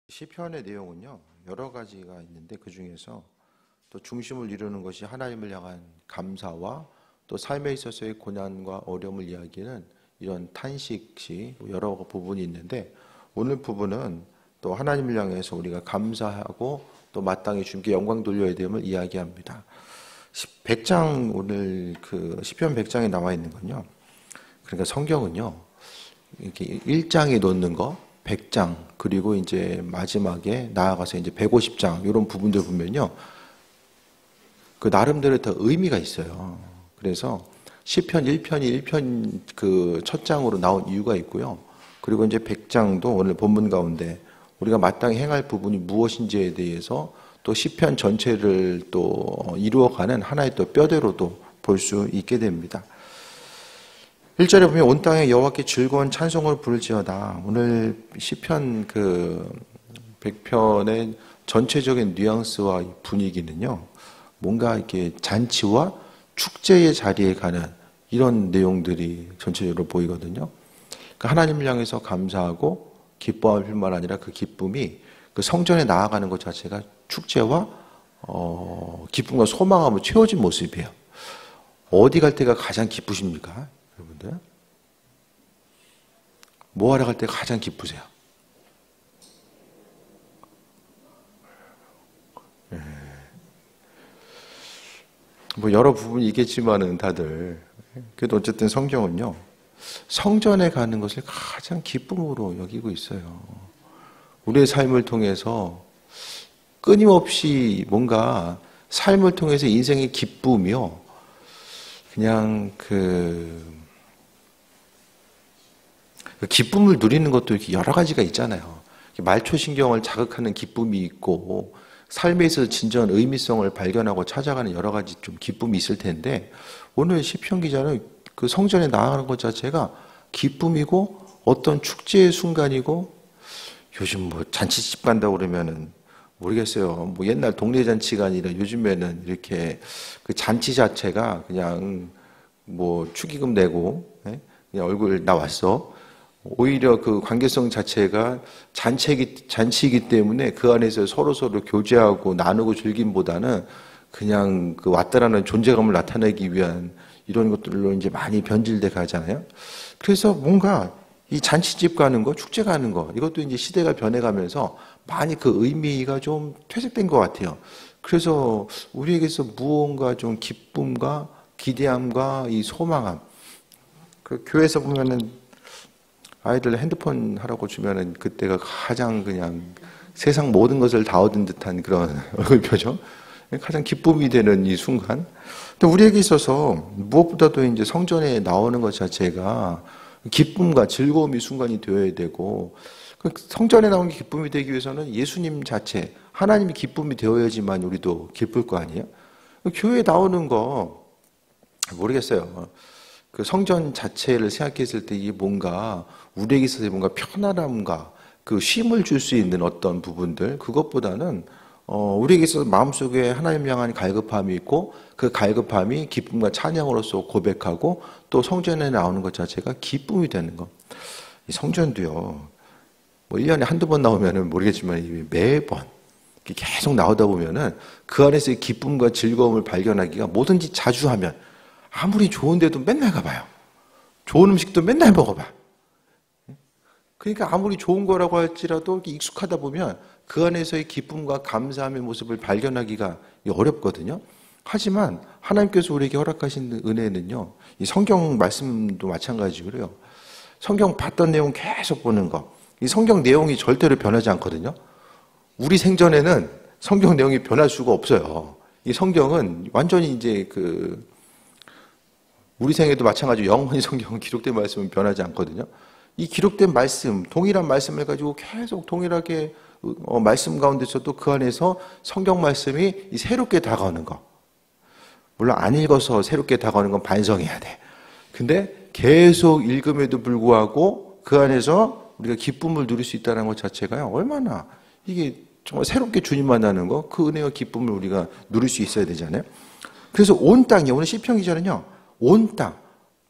시편의 내용은요, 여러 가지가 있는데 그 중에서 또 중심을 이루는 것이 하나님을 향한 감사와 또 삶에 있어서의 고난과 어려움을 이야기하는 이런 탄식시 여러 부분이 있는데, 오늘 부분은 또 하나님을 향해서 우리가 감사하고 또 마땅히 주님께 영광 돌려야 됨을 이야기합니다. 100장, 오늘 그 시편 100장에 나와 있는 건요, 그러니까 성경은요, 이렇게 1장에 놓는 거 100장, 그리고 이제 마지막에 나아가서 이제 150장, 이런 부분들 보면요, 그 나름대로 더 의미가 있어요. 그래서 시편 1편이 1편 그 첫 장으로 나온 이유가 있고요. 그리고 이제 100장도 오늘 본문 가운데 우리가 마땅히 행할 부분이 무엇인지에 대해서 또 시편 전체를 또 이루어가는 하나의 또 뼈대로도 볼 수 있게 됩니다. 1절에 보면 온 땅에 여호와께 즐거운 찬송을 부를지어다. 오늘 시편 그 100편의 전체적인 뉘앙스와 분위기는요, 뭔가 이렇게 잔치와 축제의 자리에 가는 이런 내용들이 전체적으로 보이거든요. 그러니까 하나님을 향해서 감사하고 기뻐할 뿐만 아니라 그 기쁨이 그 성전에 나아가는 것 자체가 축제와 기쁨과 소망함으로 채워진 모습이에요. 어디 갈 때가 가장 기쁘십니까? 여러분들? 뭐 하러 갈 때 가장 기쁘세요? 뭐 여러 부분이 있겠지만은 다들, 그래도 어쨌든 성경은요, 성전에 가는 것을 가장 기쁨으로 여기고 있어요. 우리의 삶을 통해서 끊임없이 뭔가 삶을 통해서 인생의 기쁨이요, 그냥 그 기쁨을 누리는 것도 이렇게 여러 가지가 있잖아요. 말초신경을 자극하는 기쁨이 있고, 삶에 있어서 진정한 의미성을 발견하고 찾아가는 여러 가지 좀 기쁨이 있을 텐데, 오늘 시편 기자는 그 성전에 나아가는 것 자체가 기쁨이고 어떤 축제의 순간이고, 요즘 뭐 잔치집 간다고 그러면은 모르겠어요. 뭐 옛날 동네 잔치가 아니라 요즘에는 이렇게 그 잔치 자체가 그냥 뭐 축의금 내고, 그냥 얼굴 나왔어. 오히려 그 관계성 자체가 잔치이기 때문에 그 안에서 서로 교제하고 나누고 즐김보다는 그냥 그 왔다라는 존재감을 나타내기 위한 이런 것들로 이제 많이 변질돼 가잖아요. 그래서 뭔가 이 잔치집 가는 거, 축제 가는 거, 이것도 이제 시대가 변해가면서 많이 그 의미가 좀 퇴색된 것 같아요. 그래서 우리에게서 무언가 좀 기쁨과 기대함과 이 소망함, 그 교회에서 보면은 아이들 핸드폰 하라고 주면은 그때가 가장 그냥 세상 모든 것을 다 얻은 듯한 그런 얼굴 표정, 가장 기쁨이 되는 이 순간. 근데 우리에게 있어서 무엇보다도 이제 성전에 나오는 것 자체가 기쁨과 즐거움이 순간이 되어야 되고, 성전에 나온 게 기쁨이 되기 위해서는 예수님 자체, 하나님이 기쁨이 되어야지만 우리도 기쁠 거 아니에요? 교회에 나오는 거 모르겠어요. 그 성전 자체를 생각했을 때 이게 뭔가 우리에게 있어서 뭔가 편안함과 그 쉼을 줄 수 있는 어떤 부분들, 그것보다는 우리에게 있어서 마음속에 하나님 향한 갈급함이 있고, 그 갈급함이 기쁨과 찬양으로서 고백하고 또 성전에 나오는 것 자체가 기쁨이 되는 것. 이 성전도요, 뭐 1년에 한두 번 나오면은 모르겠지만 매번 계속 나오다 보면은 그 안에서의 기쁨과 즐거움을 발견하기가, 뭐든지 자주 하면, 아무리 좋은데도 맨날 가봐요. 좋은 음식도 맨날 먹어봐. 그러니까 아무리 좋은 거라고 할지라도 익숙하다 보면 그 안에서의 기쁨과 감사함의 모습을 발견하기가 어렵거든요. 하지만 하나님께서 우리에게 허락하신 은혜는요, 이 성경 말씀도 마찬가지고요. 성경 봤던 내용 계속 보는 거. 이 성경 내용이 절대로 변하지 않거든요. 우리 생전에는 성경 내용이 변할 수가 없어요. 이 성경은 완전히 이제 우리 생에도 마찬가지로 영원히 성경은 기록된 말씀은 변하지 않거든요. 이 기록된 말씀, 동일한 말씀을 가지고 계속 동일하게 말씀 가운데서도 그 안에서 성경 말씀이 새롭게 다가오는 거. 물론 안 읽어서 새롭게 다가오는 건 반성해야 돼. 근데 계속 읽음에도 불구하고 그 안에서 우리가 기쁨을 누릴 수 있다는 것 자체가요, 얼마나 이게 정말 새롭게 주님 만나는 거, 그 은혜와 기쁨을 우리가 누릴 수 있어야 되잖아요. 그래서 온 땅이, 오늘 시편 기자는요, 온 땅,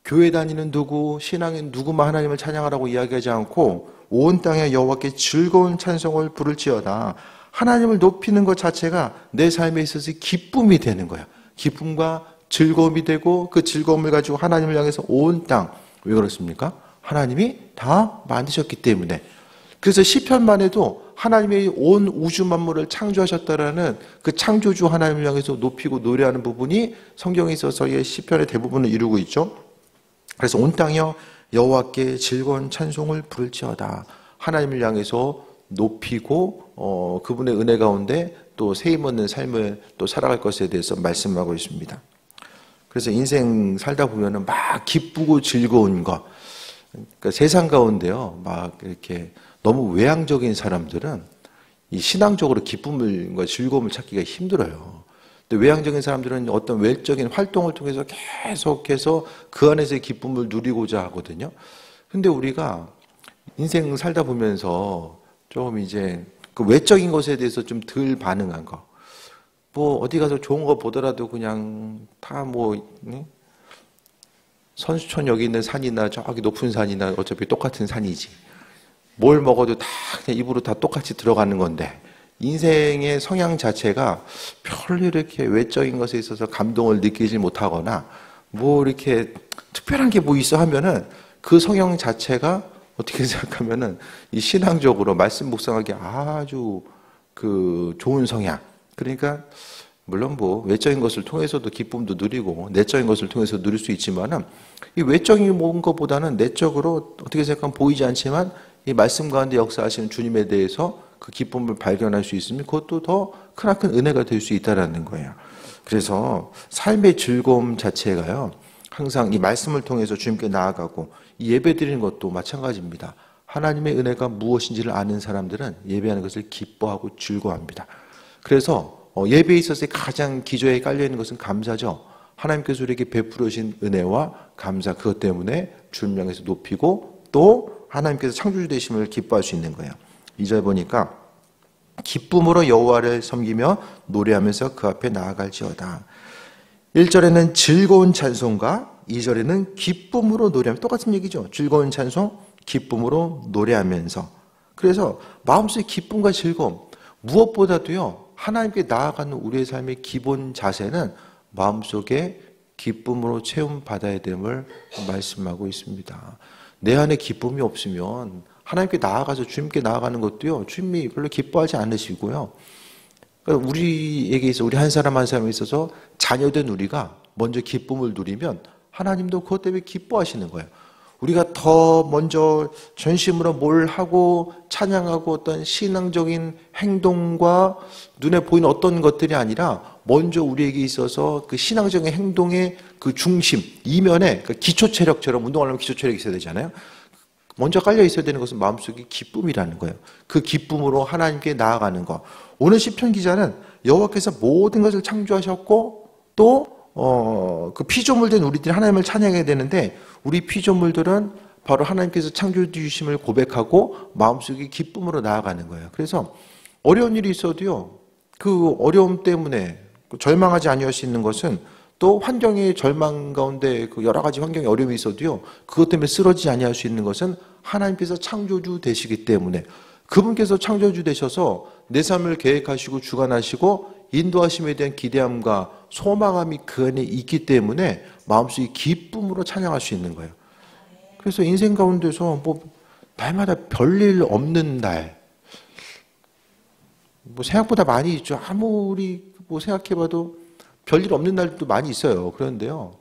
교회 다니는 누구, 신앙인 누구만 하나님을 찬양하라고 이야기하지 않고 온 땅에 여호와께 즐거운 찬송을 부를지어다. 하나님을 높이는 것 자체가 내 삶에 있어서 기쁨이 되는 거야. 기쁨과 즐거움이 되고 그 즐거움을 가지고 하나님을 향해서 온 땅, 왜 그렇습니까? 하나님이 다 만드셨기 때문에. 그래서 시편만 해도 하나님이 온 우주 만물을 창조하셨다라는 그 창조주 하나님을 향해서 높이고 노래하는 부분이 성경에 있어서의 시편의 대부분을 이루고 있죠. 그래서 온 땅이여 여호와께 즐거운 찬송을 부를지어다. 하나님을 향해서 높이고 그분의 은혜 가운데 또 세임 얻는 삶을 또 살아갈 것에 대해서 말씀하고 있습니다. 그래서 인생 살다 보면은 막 기쁘고 즐거운 것, 그러니까 세상 가운데요, 막 이렇게 너무 외향적인 사람들은 이 신앙적으로 기쁨과 즐거움을 찾기가 힘들어요. 근데 외향적인 사람들은 어떤 외적인 활동을 통해서 계속해서 그 안에서의 기쁨을 누리고자 하거든요. 근데 우리가 인생 살다 보면서 좀 이제 그 외적인 것에 대해서 좀 덜 반응한 거. 뭐 어디 가서 좋은 거 보더라도 그냥 다 뭐 선수촌 여기 있는 산이나 저기 높은 산이나 어차피 똑같은 산이지. 뭘 먹어도 다 그냥 입으로 다 똑같이 들어가는 건데 인생의 성향 자체가 별로 이렇게 외적인 것에 있어서 감동을 느끼지 못하거나 뭐 이렇게 특별한 게 뭐 있어 하면은 그 성향 자체가 어떻게 생각하면은 이 신앙적으로 말씀 묵상하기 아주 그 좋은 성향. 그러니까 물론 뭐 외적인 것을 통해서도 기쁨도 누리고 내적인 것을 통해서 누릴 수 있지만은 이 외적인 모든 것보다는 내적으로 어떻게 생각하면 보이지 않지만 이 말씀 가운데 역사하시는 주님에 대해서 그 기쁨을 발견할 수 있으면 그것도 더 크나큰 은혜가 될 수 있다라는 거예요. 그래서 삶의 즐거움 자체가요, 항상 이 말씀을 통해서 주님께 나아가고 이 예배 드리는 것도 마찬가지입니다. 하나님의 은혜가 무엇인지를 아는 사람들은 예배하는 것을 기뻐하고 즐거워합니다. 그래서 예배에 있어서 가장 기저에 깔려있는 것은 감사죠. 하나님께서 우리에게 베풀어 주신 은혜와 감사, 그것 때문에 주님 향해서 높이고 또 하나님께서 창조주 되심을 기뻐할 수 있는 거예요. 2절 보니까 기쁨으로 여호와를 섬기며 노래하면서 그 앞에 나아갈지어다. 1절에는 즐거운 찬송가, 2절에는 기쁨으로 노래하면 똑같은 얘기죠. 즐거운 찬송, 기쁨으로 노래하면서. 그래서 마음속에 기쁨과 즐거움, 무엇보다도요, 하나님께 나아가는 우리의 삶의 기본 자세는 마음속에 기쁨으로 채움받아야 됨을 말씀하고 있습니다. 내 안에 기쁨이 없으면 하나님께 나아가서 주님께 나아가는 것도요, 주님이 별로 기뻐하지 않으시고요. 그러니까 우리에게 있어, 우리 한 사람 한 사람에 있어서 자녀된 우리가 먼저 기쁨을 누리면 하나님도 그것 때문에 기뻐하시는 거예요. 우리가 더 먼저 전심으로 뭘 하고 찬양하고 어떤 신앙적인 행동과 눈에 보이는 어떤 것들이 아니라 먼저 우리에게 있어서 그 신앙적인 행동의 그 중심, 이면에 그러니까 기초 체력처럼 운동하려면 기초 체력이 있어야 되잖아요. 먼저 깔려 있어야 되는 것은 마음속에 기쁨이라는 거예요. 그 기쁨으로 하나님께 나아가는 것. 오늘 시편 기자는 여호와께서 모든 것을 창조하셨고 또 그 피조물된 우리들이 하나님을 찬양해야 되는데 우리 피조물들은 바로 하나님께서 창조해 주심을 고백하고 마음속에 기쁨으로 나아가는 거예요. 그래서 어려운 일이 있어도요, 그 어려움 때문에 절망하지 아니할 수 있는 것은 또 환경의 절망 가운데 그 여러 가지 환경의 어려움이 있어도요, 그것 때문에 쓰러지지 아니할 수 있는 것은 하나님께서 창조주 되시기 때문에 그분께서 창조주 되셔서 내 삶을 계획하시고 주관하시고 인도하심에 대한 기대함과 소망함이 그 안에 있기 때문에 마음속에 기쁨으로 찬양할 수 있는 거예요. 그래서 인생 가운데서 뭐 날마다 별일 없는 날, 뭐 생각보다 많이 있죠. 아무리 뭐 생각해봐도 별일 없는 날도 많이 있어요. 그런데요,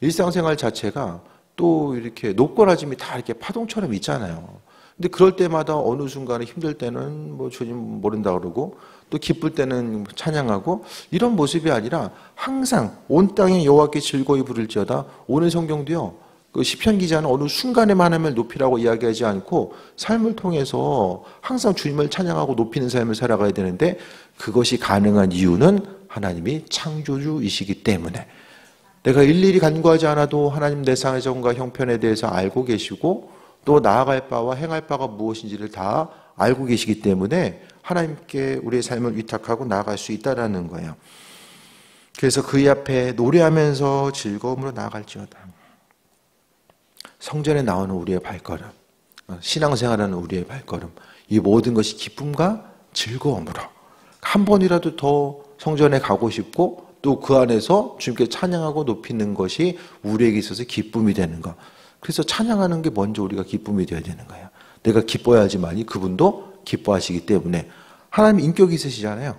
일상생활 자체가 또 이렇게 높고낮음이 다 이렇게 파동처럼 있잖아요. 근데 그럴 때마다 어느 순간에 힘들 때는 뭐 주님 모른다 그러고 또 기쁠 때는 찬양하고 이런 모습이 아니라 항상 온 땅에 여호와께 즐거이 부를지어다. 오늘 성경도요, 그 시편 기자는 어느 순간에만 하나님을 높이라고 이야기하지 않고 삶을 통해서 항상 주님을 찬양하고 높이는 삶을 살아가야 되는데 그것이 가능한 이유는 하나님이 창조주이시기 때문에 내가 일일이 간구하지 않아도 하나님 내 상의 형편에 대해서 알고 계시고 또 나아갈 바와 행할 바가 무엇인지를 다 알고 계시기 때문에 하나님께 우리의 삶을 위탁하고 나아갈 수 있다는 거예요. 그래서 그의 앞에 노래하면서 즐거움으로 나아갈지어다. 성전에 나오는 우리의 발걸음, 신앙생활하는 우리의 발걸음, 이 모든 것이 기쁨과 즐거움으로 한 번이라도 더 성전에 가고 싶고 또 그 안에서 주님께 찬양하고 높이는 것이 우리에게 있어서 기쁨이 되는 것. 그래서 찬양하는 게 먼저 우리가 기쁨이 되어야 되는 거예요. 내가 기뻐야지만이 그분도 기뻐하시기 때문에. 하나님 인격이 있으시잖아요.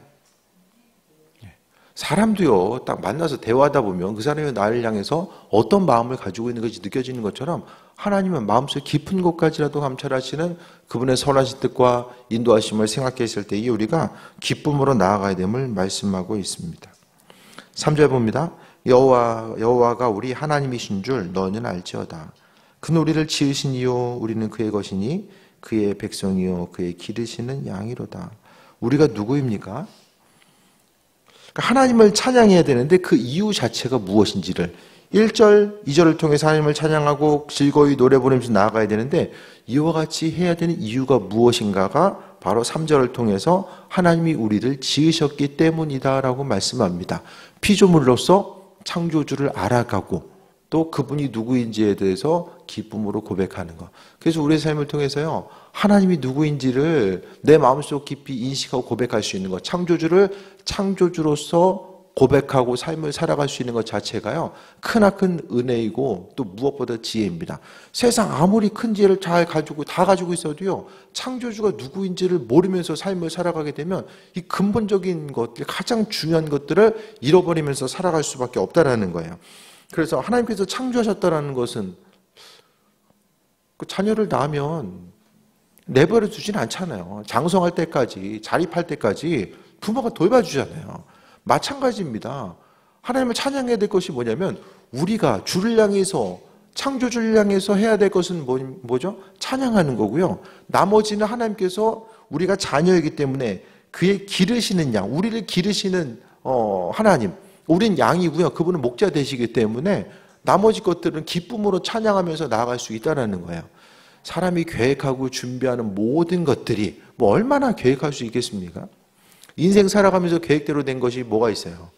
사람도요, 딱 만나서 대화하다 보면 그 사람이 나를 향해서 어떤 마음을 가지고 있는 것이 느껴지는 것처럼 하나님은 마음속 깊은 곳까지라도 감찰하시는 그분의 선하신 뜻과 인도하심을 생각했을 때에 우리가 기쁨으로 나아가야 됨을 말씀하고 있습니다. 3절 봅니다. 여호와가 우리 하나님이신 줄 너는 알지어다. 그는 우리를 지으신 이요 우리는 그의 것이니 그의 백성이요 그의 기르시는 양이로다. 우리가 누구입니까? 하나님을 찬양해야 되는데 그 이유 자체가 무엇인지를 1절, 2절을 통해서 하나님을 찬양하고 즐거이 노래 부르면서 나아가야 되는데 이와 같이 해야 되는 이유가 무엇인가가 바로 3절을 통해서 하나님이 우리를 지으셨기 때문이다라고 말씀합니다. 피조물로서 창조주를 알아가고 또 그분이 누구인지에 대해서 기쁨으로 고백하는 것. 그래서 우리의 삶을 통해서요, 하나님이 누구인지를 내 마음속 깊이 인식하고 고백할 수 있는 것, 창조주를 창조주로서 고백하고 삶을 살아갈 수 있는 것 자체가요, 크나큰 은혜이고 또 무엇보다 지혜입니다. 세상 아무리 큰 지혜를 다 가지고 있어도요, 창조주가 누구인지를 모르면서 삶을 살아가게 되면 이 근본적인 것들, 가장 중요한 것들을 잃어버리면서 살아갈 수밖에 없다라는 거예요. 그래서 하나님께서 창조하셨다는 것은 그 자녀를 낳으면 내버려 두진 않잖아요. 장성할 때까지, 자립할 때까지 부모가 돌봐주잖아요. 마찬가지입니다. 하나님을 찬양해야 될 것이 뭐냐면 우리가 주를 향해서, 창조주를 향해서 해야 될 것은 뭐죠? 찬양하는 거고요. 나머지는 하나님께서 우리가 자녀이기 때문에 그의 기르시는 양, 우리를 기르시는 하나님, 우린 양이고요. 그분은 목자 되시기 때문에 나머지 것들은 기쁨으로 찬양하면서 나아갈 수 있다는 거예요. 사람이 계획하고 준비하는 모든 것들이 뭐 얼마나 계획할 수 있겠습니까? 인생 살아가면서 계획대로 된 것이 뭐가 있어요?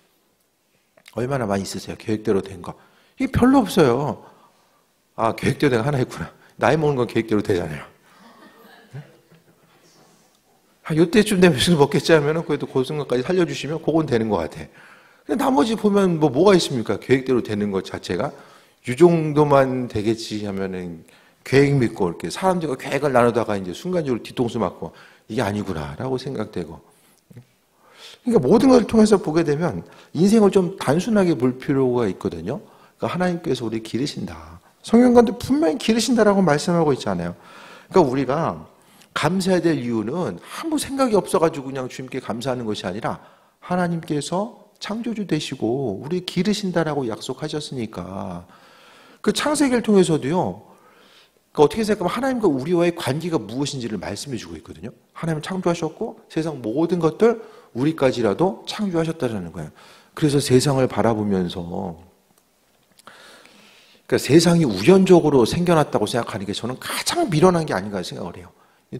얼마나 많이 있으세요? 계획대로 된 거. 이게 별로 없어요. 아, 계획대로 된 거 하나 있구나. 나이 먹는 건 계획대로 되잖아요. 이때쯤 되면 술 먹겠지 하면 그래도 그 순간까지 살려주시면 그건 되는 것 같아. 근데 나머지 보면 뭐가 있습니까? 계획대로 되는 것 자체가 이 정도만 되겠지 하면은 계획 믿고 이렇게 사람들과 계획을 나누다가 이제 순간적으로 뒤통수 맞고 이게 아니구나라고 생각되고. 그러니까 모든 것을 통해서 보게 되면 인생을 좀 단순하게 볼 필요가 있거든요. 그러니까 하나님께서 우리 기르신다. 성경가도 분명히 기르신다라고 말씀하고 있잖아요. 그러니까 우리가 감사해야 될 이유는 아무 생각이 없어가지고 그냥 주님께 감사하는 것이 아니라 하나님께서 창조주 되시고 우리 기르신다라고 약속하셨으니까 그 창세기를 통해서도요. 그러니까 어떻게 생각하면 하나님과 우리와의 관계가 무엇인지를 말씀해 주고 있거든요. 하나님은 창조하셨고 세상 모든 것들 우리까지라도 창조하셨다는 거예요. 그래서 세상을 바라보면서 그러니까 세상이 우연적으로 생겨났다고 생각하는 게 저는 가장 미련한 게 아닌가 생각을 해요.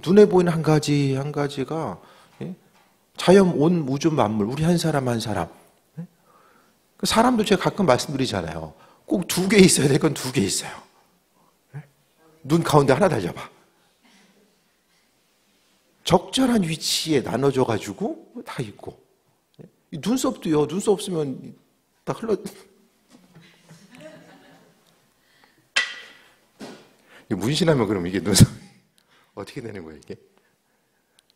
눈에 보이는 한 가지가 자연 온 우주 만물 우리 한 사람 한 사람 사람도 제가 가끔 말씀드리잖아요. 꼭 2개 있어야 될 건 2개 있어요. 눈 가운데 하나 달려봐. 적절한 위치에 나눠져 가지고 다 있고 눈썹도요. 눈썹 없으면 다 흘러. 문신하면 그럼 이게 눈썹 어떻게 되는 거예요 이게?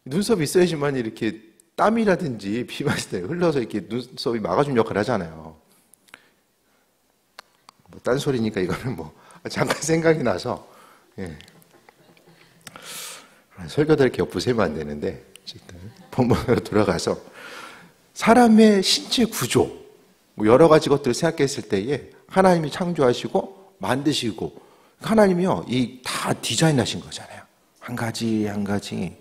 눈썹이 있어야지만 이렇게 땀이라든지 비 맞을 때 흘러서 이렇게 눈썹이 막아준 역할을 하잖아요. 뭐 딴소리니까 이거는 뭐 잠깐 생각이 나서 설교도 이렇게 엿보시면 안 되는데 본문으로 돌아가서 사람의 신체 구조 뭐 여러 가지 것들을 생각했을 때에 하나님이 창조하시고 만드시고 하나님이요 이 다 디자인하신 거잖아요. 한 가지 한 가지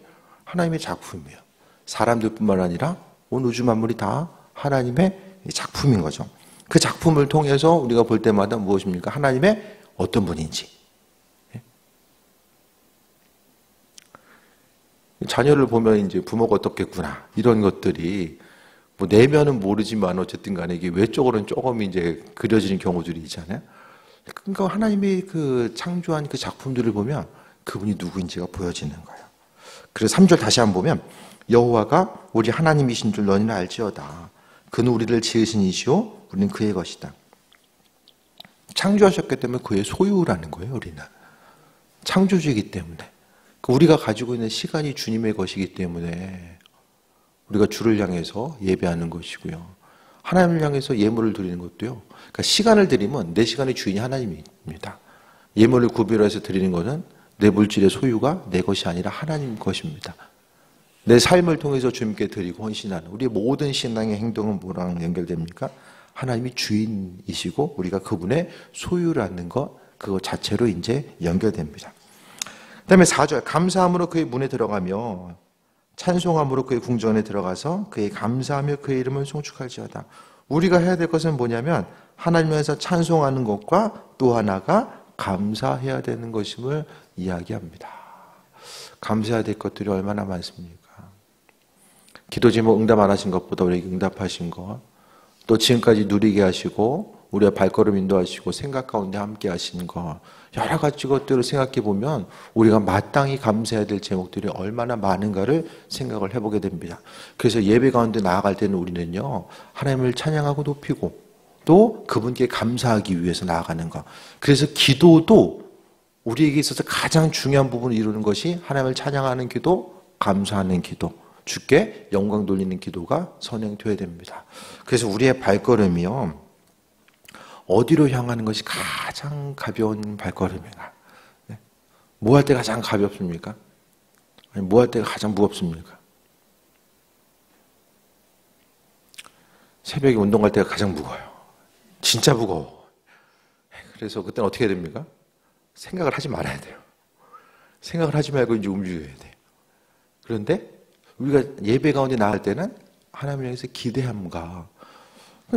하나님의 작품이에요. 사람들뿐만 아니라 온 우주 만물이 다 하나님의 작품인 거죠. 그 작품을 통해서 우리가 볼 때마다 무엇입니까? 하나님의 어떤 분인지. 자녀를 보면 이제 부모가 어떻겠구나 이런 것들이 뭐 내면은 모르지만 어쨌든 간에 이게 외적으로는 조금 이제 그려지는 경우들이 있잖아요. 그러니까 하나님이 그 창조한 그 작품들을 보면 그분이 누구인지가 보여지는 거예요. 그래서 3절 다시 한번 보면 여호와가 우리 하나님이신 줄 너희는 알지어다. 그는 우리를 지으신 이시오 우리는 그의 것이다. 창조하셨기 때문에 그의 소유라는 거예요. 우리는 창조주이기 때문에 우리가 가지고 있는 시간이 주님의 것이기 때문에 우리가 주를 향해서 예배하는 것이고요. 하나님을 향해서 예물을 드리는 것도요. 그러니까 시간을 드리면 내 시간의 주인이 하나님입니다. 예물을 구별해서 드리는 것은 내 물질의 소유가 내 것이 아니라 하나님 것입니다. 내 삶을 통해서 주님께 드리고 헌신하는 우리의 모든 신앙의 행동은 뭐랑 연결됩니까? 하나님이 주인이시고 우리가 그분의 소유라는 것 그거 자체로 이제 연결됩니다. 그 다음에 4절 감사함으로 그의 문에 들어가며 찬송함으로 그의 궁전에 들어가서 그의 감사하며 그의 이름을 송축할지어다. 우리가 해야 될 것은 뭐냐면 하나님에서 찬송하는 것과 또 하나가 감사해야 되는 것임을 이야기합니다. 감사해야 될 것들이 얼마나 많습니까? 기도 제목 응답 안 하신 것보다 우리에게 응답하신 것, 또 지금까지 누리게 하시고 우리의 발걸음 인도하시고 생각 가운데 함께 하시는 것, 여러 가지 것들을 생각해 보면 우리가 마땅히 감사해야 될 제목들이 얼마나 많은가를 생각을 해보게 됩니다. 그래서 예배 가운데 나아갈 때는 우리는요 하나님을 찬양하고 높이고 또 그분께 감사하기 위해서 나아가는 것. 그래서 기도도 우리에게 있어서 가장 중요한 부분을 이루는 것이 하나님을 찬양하는 기도, 감사하는 기도, 주께 영광 돌리는 기도가 선행되어야 됩니다. 그래서 우리의 발걸음이요 어디로 향하는 것이 가장 가벼운 발걸음인가? 뭐 할 때 가장 가볍습니까? 아니, 뭐 할 때가 가장 무겁습니까? 새벽에 운동할 때가 가장 무거워요. 진짜 무거워. 그래서 그때는 어떻게 해야 됩니까? 생각을 하지 말아야 돼요. 생각을 하지 말고 이제 움직여야 돼요. 그런데 우리가 예배 가운데 나갈 때는 하나님을 향해서 기대함과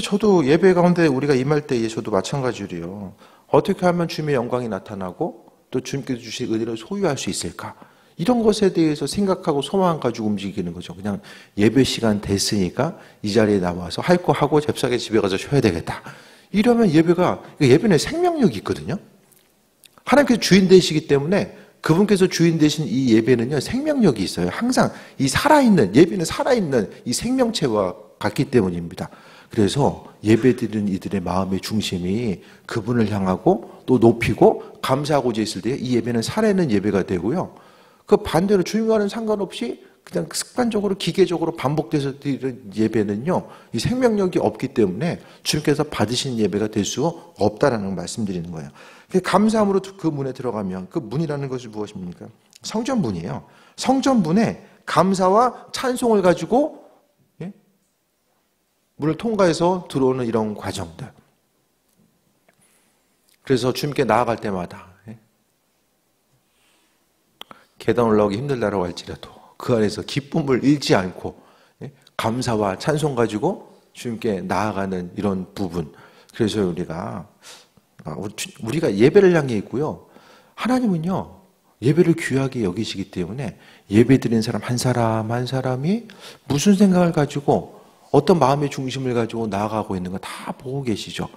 저도 예배 가운데 우리가 임할 때에 저도 마찬가지로요. 어떻게 하면 주님의 영광이 나타나고 또 주님께서 주신 은혜를 소유할 수 있을까? 이런 것에 대해서 생각하고 소망 가지고 움직이는 거죠. 그냥 예배 시간 됐으니까 이 자리에 나와서 할 거 하고 잽싸게 집에 가서 쉬어야 되겠다. 이러면 예배는 생명력이 있거든요. 하나님께서 주인 되시기 때문에 그분께서 주인 되신 이 예배는요 생명력이 있어요. 항상 이 살아있는 예배는 살아있는 이 생명체와 같기 때문입니다. 그래서 예배드리는 이들의 마음의 중심이 그분을 향하고 또 높이고 감사하고자 있을 때 이 예배는 살아있는 예배가 되고요. 그 반대로 주님과는 상관없이 그냥 습관적으로 기계적으로 반복돼서 드리는 예배는요 이 생명력이 없기 때문에 주님께서 받으신 예배가 될 수 없다라는 걸 말씀드리는 거예요. 감사함으로 그 문에 들어가면 그 문이라는 것이 무엇입니까? 성전문이에요. 성전문에 감사와 찬송을 가지고 문을 통과해서 들어오는 이런 과정들. 그래서 주님께 나아갈 때마다 계단 올라오기 힘들다라고 할지라도 그 안에서 기쁨을 잃지 않고 감사와 찬송 가지고 주님께 나아가는 이런 부분. 그래서 우리가 예배를 향해 있고요. 하나님은요 예배를 귀하게 여기시기 때문에 예배 드리는 사람 한 사람 한 사람이 무슨 생각을 가지고 어떤 마음의 중심을 가지고 나아가고 있는 거 다 보고 계시죠.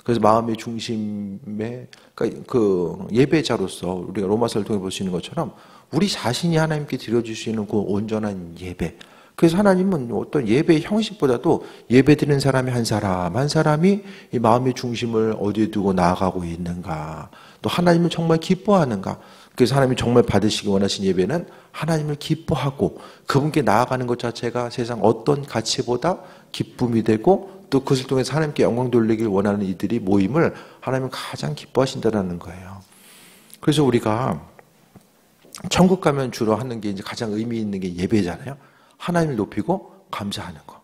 그래서 마음의 중심에 그 예배자로서 우리가 로마서를 통해 볼 수 있는 것처럼 우리 자신이 하나님께 드려주시는 그 온전한 예배. 그래서 하나님은 어떤 예배의 형식보다도 예배 드리는 사람이 한 사람 한 사람이 이 마음의 중심을 어디에 두고 나아가고 있는가, 또 하나님을 정말 기뻐하는가. 그래서 하나님이 정말 받으시기 원하신 예배는 하나님을 기뻐하고 그분께 나아가는 것 자체가 세상 어떤 가치보다 기쁨이 되고 또 그것을 통해서 하나님께 영광 돌리길 원하는 이들이 모임을 하나님은 가장 기뻐하신다는 거예요. 그래서 우리가 천국 가면 주로 하는 게 이제 가장 의미 있는 게 예배잖아요. 하나님을 높이고 감사하는 거.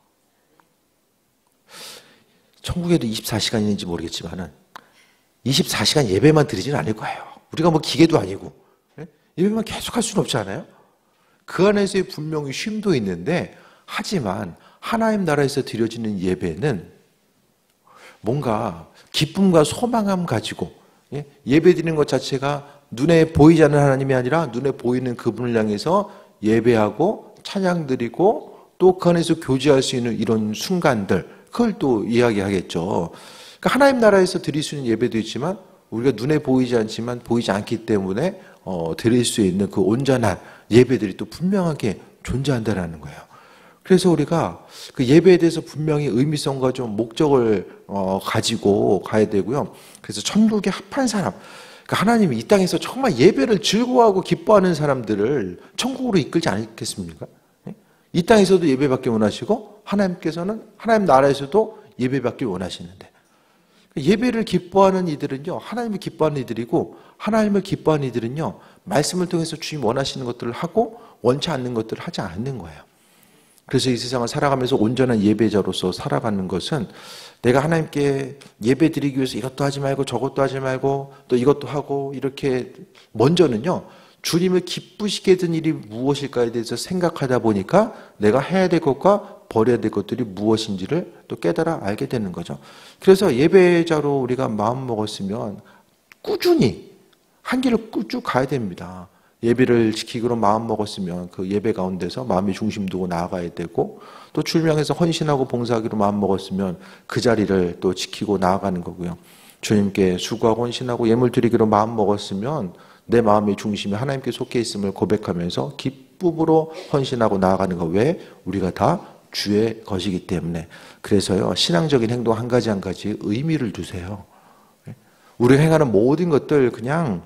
천국에도 24시간 있는지 모르겠지만은 24시간 예배만 드리지는 않을 거예요. 우리가 뭐 기계도 아니고 예배만 계속 할 수는 없지 않아요? 그 안에서 분명히 쉼도 있는데 하지만 하나님 나라에서 드려지는 예배는 뭔가 기쁨과 소망함 가지고 예배 드리는 것 자체가 눈에 보이지 않는 하나님이 아니라 눈에 보이는 그분을 향해서 예배하고 찬양 드리고 또 그 안에서 교제할 수 있는 이런 순간들, 그걸 또 이야기하겠죠. 그러니까 하나님 나라에서 드릴 수 있는 예배도 있지만 우리가 눈에 보이지 않지만 보이지 않기 때문에 드릴 수 있는 그 온전한 예배들이 또 분명하게 존재한다라는 거예요. 그래서 우리가 그 예배에 대해서 분명히 의미성과 좀 목적을 가지고 가야 되고요. 그래서 천국에 합한 사람, 그러니까 하나님이 이 땅에서 정말 예배를 즐거워하고 기뻐하는 사람들을 천국으로 이끌지 않겠습니까? 이 땅에서도 예배받기 원하시고 하나님께서는 하나님 나라에서도 예배받기 원하시는데, 예배를 기뻐하는 이들은요 하나님을 기뻐하는 이들이고, 하나님을 기뻐하는 이들은요 말씀을 통해서 주님 원하시는 것들을 하고 원치 않는 것들을 하지 않는 거예요. 그래서 이 세상을 살아가면서 온전한 예배자로서 살아가는 것은, 내가 하나님께 예배 드리기 위해서 이것도 하지 말고 저것도 하지 말고 또 이것도 하고, 이렇게 먼저는요 주님을 기쁘시게 된 일이 무엇일까에 대해서 생각하다 보니까 내가 해야 될 것과 버려야 될 것들이 무엇인지를 또 깨달아 알게 되는 거죠. 그래서 예배자로 우리가 마음 먹었으면 꾸준히 한 길을 쭉 가야 됩니다. 예배를 지키기로 마음 먹었으면 그 예배 가운데서 마음의 중심 두고 나아가야 되고, 또 주님을 향해서 헌신하고 봉사하기로 마음 먹었으면 그 자리를 또 지키고 나아가는 거고요. 주님께 수고하고 헌신하고 예물 드리기로 마음 먹었으면 내 마음의 중심이 하나님께 속해 있음을 고백하면서 기쁨으로 헌신하고 나아가는 거. 왜? 우리가 다 주의 것이기 때문에. 그래서요 신앙적인 행동 한 가지 한 가지 의미를 두세요. 우리가 행하는 모든 것들 그냥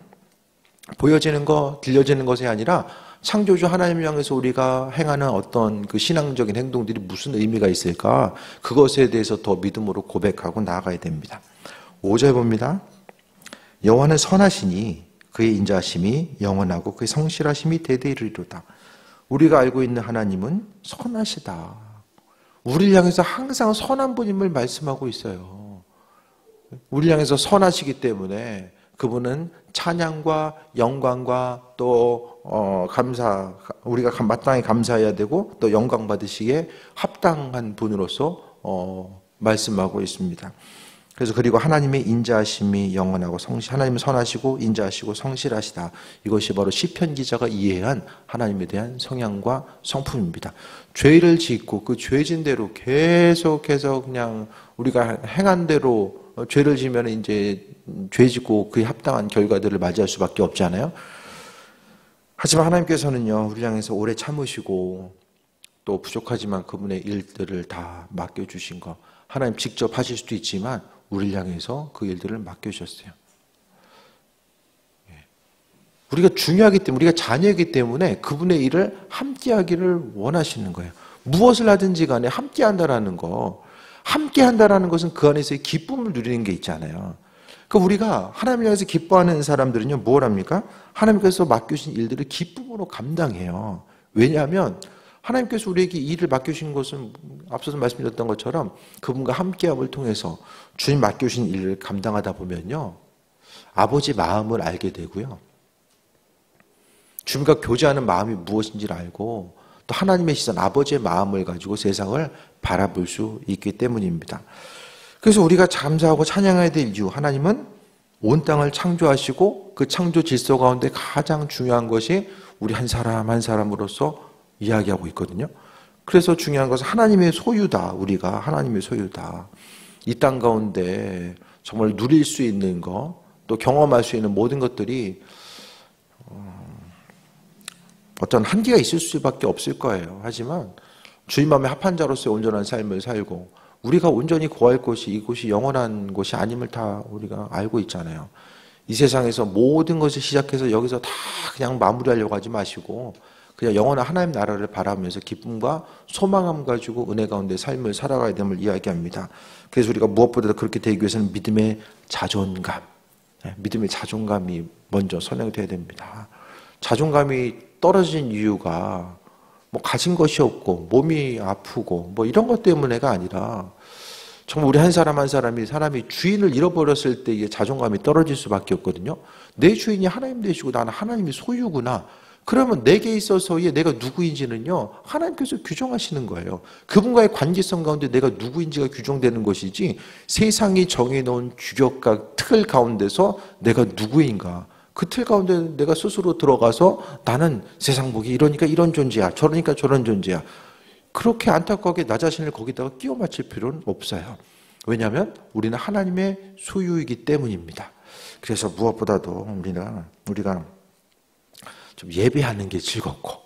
보여지는 거, 들려지는 것이 아니라 창조주 하나님을 향해서 우리가 행하는 어떤 그 신앙적인 행동들이 무슨 의미가 있을까, 그것에 대해서 더 믿음으로 고백하고 나아가야 됩니다. 5절 봅니다. 여호와는 선하시니 그의 인자하심이 영원하고 그의 성실하심이 대대이르리로다. 우리가 알고 있는 하나님은 선하시다. 우리를 향해서 항상 선한 분임을 말씀하고 있어요. 우리를 향해서 선하시기 때문에 그분은 찬양과 영광과 또 감사, 우리가 마땅히 감사해야 되고 또 영광 받으시기에 합당한 분으로서 말씀하고 있습니다. 그래서 그리고 하나님의 인자하심이 영원하고 하나님은 선하시고 인자하시고 성실하시다. 이것이 바로 시편 기자가 이해한 하나님에 대한 성향과 성품입니다. 죄를 짓고 그 죄진 대로 계속해서 그냥 우리가 행한 대로 죄를 지면 이제 죄 짓고 그에 합당한 결과들을 맞이할 수밖에 없잖아요. 하지만 하나님께서는요 우리 향해서 오래 참으시고 또 부족하지만 그분의 일들을 다 맡겨주신 거, 하나님 직접 하실 수도 있지만 우리를 향해서 그 일들을 맡겨주셨어요. 우리가 중요하기 때문에, 우리가 자녀이기 때문에 그분의 일을 함께 하기를 원하시는 거예요. 무엇을 하든지 간에 함께 한다라는 거, 함께 한다라는 것은 그 안에서의 기쁨을 누리는 게 있잖아요. 그러니까 우리가 하나님을 향해서 기뻐하는 사람들은요 뭘 합니까? 하나님께서 맡겨주신 일들을 기쁨으로 감당해요. 왜냐하면 하나님께서 우리에게 이 일을 맡겨주신 것은 앞서서 말씀드렸던 것처럼 그분과 함께함을 통해서 주님 맡겨주신 일을 감당하다 보면요 아버지 마음을 알게 되고요, 주님과 교제하는 마음이 무엇인지를 알고 또 하나님의 시선, 아버지의 마음을 가지고 세상을 바라볼 수 있기 때문입니다. 그래서 우리가 감사하고 찬양해야 될 이유, 하나님은 온 땅을 창조하시고 그 창조 질서 가운데 가장 중요한 것이 우리 한 사람 한 사람으로서 이야기하고 있거든요. 그래서 중요한 것은 하나님의 소유다. 우리가 하나님의 소유다. 이 땅 가운데 정말 누릴 수 있는 것, 또 경험할 수 있는 모든 것들이 어떤 한계가 있을 수밖에 없을 거예요. 하지만 주님 마음에 합한 자로서의 온전한 삶을 살고 우리가 온전히 구할 곳이 이곳이 영원한 곳이 아님을 다 우리가 알고 있잖아요. 이 세상에서 모든 것을 시작해서 여기서 다 그냥 마무리하려고 하지 마시고 그냥 영원한 하나님 나라를 바라보면서 기쁨과 소망함 가지고 은혜 가운데 삶을 살아가야 됨을 이야기합니다. 그래서 우리가 무엇보다도 그렇게 되기 위해서는 믿음의 자존감, 믿음의 자존감이 먼저 선행돼야 됩니다. 자존감이 떨어진 이유가 뭐 가진 것이 없고 몸이 아프고 뭐 이런 것 때문에가 아니라 정말 우리 한 사람 한 사람이 주인을 잃어버렸을 때 이게 자존감이 떨어질 수밖에 없거든요. 내 주인이 하나님 되시고 나는 하나님이 소유구나. 그러면 내게 있어서의 내가 누구인지는요 하나님께서 규정하시는 거예요. 그분과의 관계성 가운데 내가 누구인지가 규정되는 것이지 세상이 정해놓은 규격과 틀 가운데서 내가 누구인가, 그 틀 가운데 내가 스스로 들어가서 나는 세상 보기 이러니까 이런 존재야, 저러니까 저런 존재야, 그렇게 안타깝게 나 자신을 거기다가 끼워 맞출 필요는 없어요. 왜냐하면 우리는 하나님의 소유이기 때문입니다. 그래서 무엇보다도 우리가 좀 예배하는 게 즐겁고,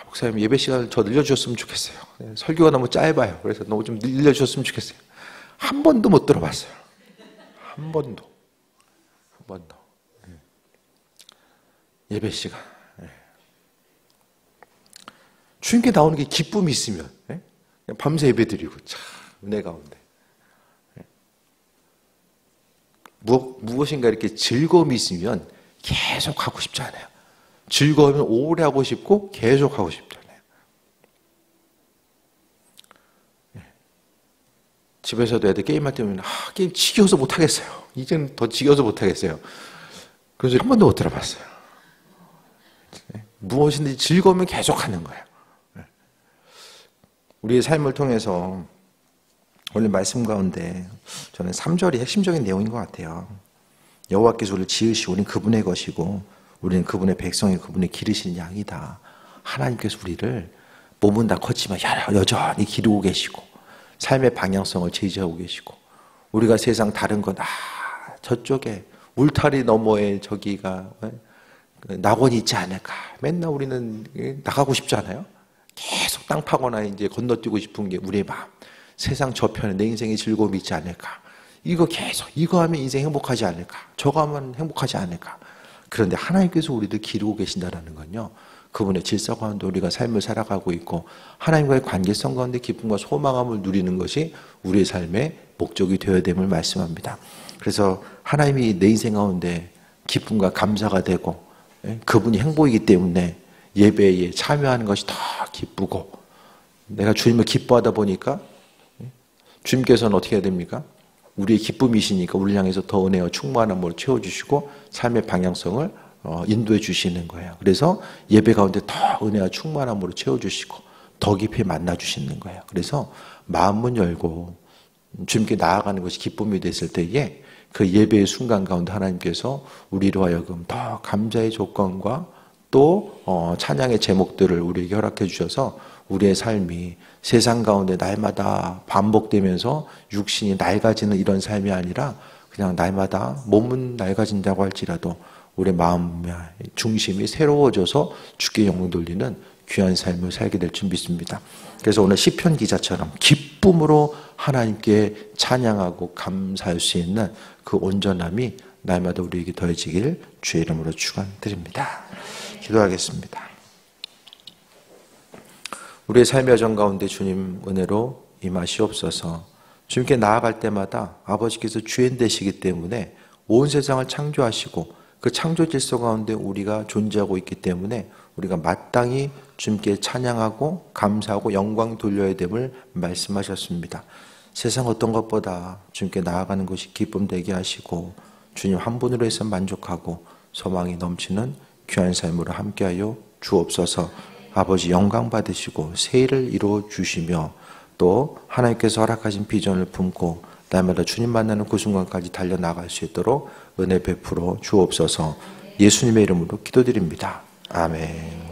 목사님 예배 시간을 더 늘려주셨으면 좋겠어요. 설교가 너무 짧아요. 그래서 너무 좀 늘려주셨으면 좋겠어요. 한 번도 못 들어봤어요. 한 번도. 예배 시간. 주님께 나오는 게 기쁨이 있으면 그냥 밤새 예배 드리고 참 은혜 가운데 무엇인가 이렇게 즐거움이 있으면 계속 하고 싶지 않아요. 즐거우면 오래 하고 싶고 계속 하고 싶지 않아요. 집에서도 애들 게임할 때면 게임 지겨워서 못하겠어요. 이제는 더 지겨워서 못하겠어요. 그런 소리 한 번도 못 들어봤어요. 무엇인지 즐거우면 계속 하는 거예요. 우리의 삶을 통해서 오늘 말씀 가운데 저는 3절이 핵심적인 내용인 것 같아요. 여호와께서 우리를 지으시고 우리는 그분의 것이고 우리는 그분의 백성이 그분의 기르신 양이다. 하나님께서 우리를 몸은 다 컸지만 여전히 기르고 계시고 삶의 방향성을 제시하고 계시고 우리가 세상 다른 건 저쪽에 울타리 너머에 저기가 낙원이 있지 않을까. 맨날 우리는 나가고 싶지 않아요? 계속 땅 파거나 이제 건너뛰고 싶은 게 우리의 마음. 세상 저편에 내 인생의 즐거움이 있지 않을까. 이거 하면 인생 행복하지 않을까. 저거 하면 행복하지 않을까. 그런데 하나님께서 우리를 기르고 계신다는 건요. 그분의 질서 가운데 우리가 삶을 살아가고 있고 하나님과의 관계성 가운데 기쁨과 소망함을 누리는 것이 우리의 삶의 목적이 되어야 됨을 말씀합니다. 그래서 하나님이 내 인생 가운데 기쁨과 감사가 되고 그분이 행복이기 때문에 예배에 참여하는 것이 더 기쁘고 내가 주님을 기뻐하다 보니까 주님께서는 어떻게 해야 됩니까? 우리의 기쁨이시니까 우리를 향해서 더 은혜와 충만함으로 채워주시고 삶의 방향성을 인도해 주시는 거예요. 그래서 예배 가운데 더 은혜와 충만함으로 채워주시고 더 깊이 만나주시는 거예요. 그래서 마음문 열고 주님께 나아가는 것이 기쁨이 됐을 때에 그 예배의 순간 가운데 하나님께서 우리로 하여금 더 감사의 조건과 또 찬양의 제목들을 우리에게 허락해 주셔서 우리의 삶이 세상 가운데 날마다 반복되면서 육신이 낡아지는 이런 삶이 아니라 그냥 날마다 몸은 낡아진다고 할지라도 우리 마음의 중심이 새로워져서 주께 영광 돌리는 귀한 삶을 살게 될 줄 믿습니다. 그래서 오늘 시편 기자처럼 기쁨으로 하나님께 찬양하고 감사할 수 있는 그 온전함이 날마다 우리에게 더해지길 주의 이름으로 축원드립니다. 기도하겠습니다. 우리의 삶의 여정 가운데 주님 은혜로 임하시옵소서. 주님께 나아갈 때마다 아버지께서 주인 되시기 때문에 온 세상을 창조하시고 그 창조 질서 가운데 우리가 존재하고 있기 때문에 우리가 마땅히 주님께 찬양하고 감사하고 영광 돌려야 됨을 말씀하셨습니다. 세상 어떤 것보다 주님께 나아가는 것이 기쁨 되게 하시고 주님 한 분으로 해서 만족하고 소망이 넘치는 귀한 삶으로 함께하여 주옵소서. 아버지 영광 받으시고 새 일을 이루어 주시며 또 하나님께서 허락하신 비전을 품고 날마다 주님 만나는 그 순간까지 달려나갈 수 있도록 은혜 베풀어 주옵소서. 예수님의 이름으로 기도드립니다. 아멘.